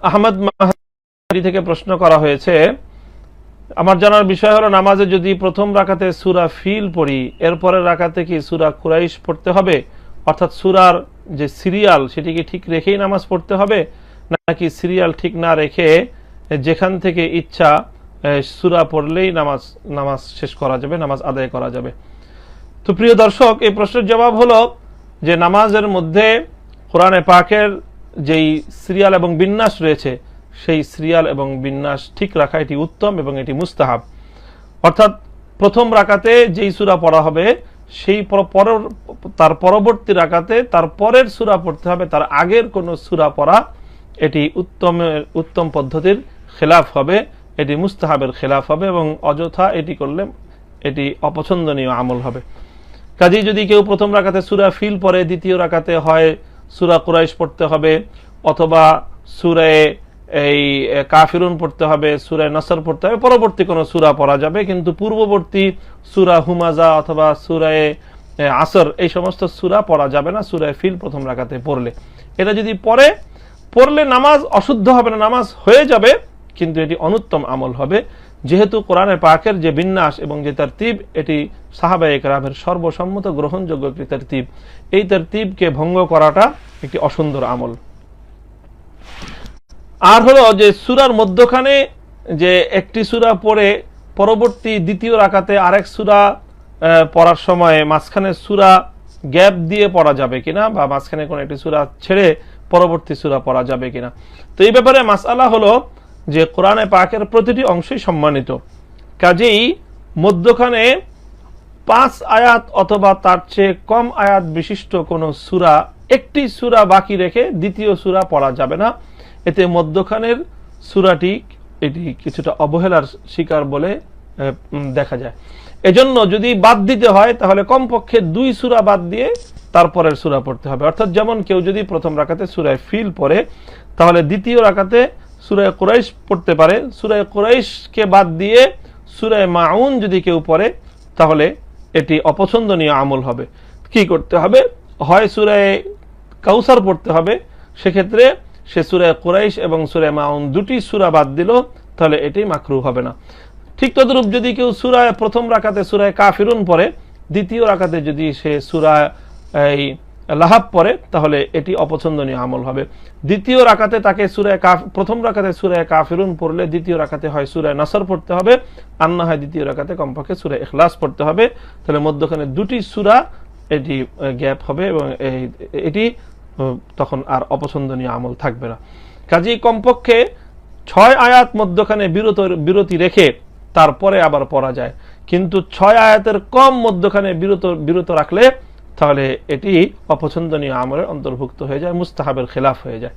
আহমদ মাহদি থেকে প্রশ্ন করা হয়েছে, আমার জানার বিষয় হলো নামাজে যদি প্রথম রাকাতে সূরা ফিল পড়ি এরপরের রাকাতে কি সূরা কুরাইশ পড়তে হবে, অর্থাৎ সূরার যে সিরিয়াল সেটি কি ঠিক রেখেই নামাজ পড়তে হবে নাকি সিরিয়াল ঠিক না রেখে যেখান থেকে ইচ্ছা সূরা পড়লেই নামাজ শেষ করা যাবে, নামাজ আদায় করা যাবে? তো প্রিয় দর্শক, এই প্রশ্নের জবাব হলো যে নামাজের মধ্যে কোরআনে পাকের যেই সিরিয়াল এবং বিন্যাস রয়েছে সেই সিরিয়াল এবং বিন্যাস ঠিক রাখা এটি উত্তম এবং এটি মুস্তাহাব। অর্থাৎ প্রথম রাকাতে যেই সূরা পড়া হবে সেই তার পরবর্তী রাকাতে তার পরের সূরা পড়তে হবে, তার আগের কোনো সূরা পড়া এটি উত্তম পদ্ধতির খেলাফ হবে, এটি মুস্তাহাবের খেলাফ হবে এবং অযথা এটি করলে এটি অপছন্দনীয় আমল হবে। কাজেই যদি কেউ প্রথম রাকাতে সূরা ফিল পড়ে দ্বিতীয় রাকাতে হয় সূরা কুরাইশ পড়তে হবে অথবা সূরা কাফিরুন পড়তে হবে, সূরা নাসর পড়তে হবে, পরবর্তী কোনো সূরা পড়া যাবে, কিন্তু পূর্ববর্তী সূরা হুমাজা অথবা সূরা আসর এই সমস্ত সূরা পড়া যাবে না সূরা ফিল প্রথম রাকাতে পড়লে। এটা যদি পড়লে নামাজ অশুদ্ধ হবে না, নামাজ হয়ে যাবে, কিন্তু এটি অনুত্তম আমল হবে, যেহেতু কোরআনে পাকের যে বিন্যাস এবং যে তারতিব এটি সাহাবায়ে কেরামের সর্বসম্মত গ্রহণযোগ্য একটি তারতিব, এই তারতিবকে ভঙ্গ করাটা একটি অসুন্দর আমল। আর হলো যে সূরার মধ্যখানে যে একটি সূরা পড়ে পরবর্তী দ্বিতীয় রাকাতে আরেক সূরা পড়ার সময় মাঝখানে সূরা গ্যাপ দিয়ে পড়া যাবে কিনা বা মাঝখানে কোনো একটি সূরা ছেড়ে পরবর্তী সূরা পড়া যাবে কিনা। তো এই ব্যাপারে মাসআলা হলো যে কোরআনে পাকের প্রতিটি অংশই সম্মানিত, কাজেই মধ্যখানে 5 আয়াত অথবা তার চেয়ে কম আয়াত বিশিষ্ট কোনো সূরা একটি সূরা বাকি রেখে দ্বিতীয় সূরা পড়া যাবে না, এতে মধ্যখানের সূরাটি এটি কিছুটা অবহেলার শিকার বলে দেখা যায়। এজন্য যদি বাদ দিতে হয় তাহলে কমপক্ষে 2 সূরা বাদ দিয়ে তারপরের সূরা পড়তে হবে। অর্থাৎ যেমন কেউ যদি প্রথম রাকাতে সূরা ফিল পড়ে তাহলে দ্বিতীয় রাকাতে সূরা কুরাইশ পড়তে পারে, সূরা কুরাইশকে বাদ দিয়ে সূরা মাউন যদি কেউ পড়ে তাহলে এটি অপছন্দনীয় আমল হবে। কি করতে হবে? হয় সূরা কাউসার পড়তে হবে, সেক্ষেত্রে সে সূরা কুরাইশ এবং সূরা মাউন দুটি সূরা বাদ দিল, তাহলে এটি মাকরুহ হবে না। ঠিক তদ্রূপ যদি কেউ প্রথম রাকাতে সূরা কাফিরুন পড়ে দ্বিতীয় রাকাতে যদি সে সূরা লাহাব পড়ে তাহলে এটি অপছন্দনীয় আমল হবে। দ্বিতীয় রাকাতে তাকে প্রথম রাকাতে সূরা কাফিরুন পড়লে দ্বিতীয় রাকাতে হয় সূরা নাসর পড়তে হবে, আর না হয় দ্বিতীয় রাকাতে কমপক্ষে সূরা ইখলাস পড়তে হবে, তাহলে মধ্যখানে দুটি সূরা এটি গ্যাপ হবে এবং এটি তখন আর অপছন্দনীয় আমল থাকবে না। কাজেই কমপক্ষে 6 আয়াত মধ্যখানে বিরতি রেখে তারপরে আবার পড়া যায়, কিন্তু 6 আয়াতের কম মধ্যখানে বিরত রাখলে তাহলে এটি অপছন্দনীয় আমলের অন্তর্ভুক্ত হয়ে যায়, মুস্তাহাবের খেলাফ হয়ে যায়।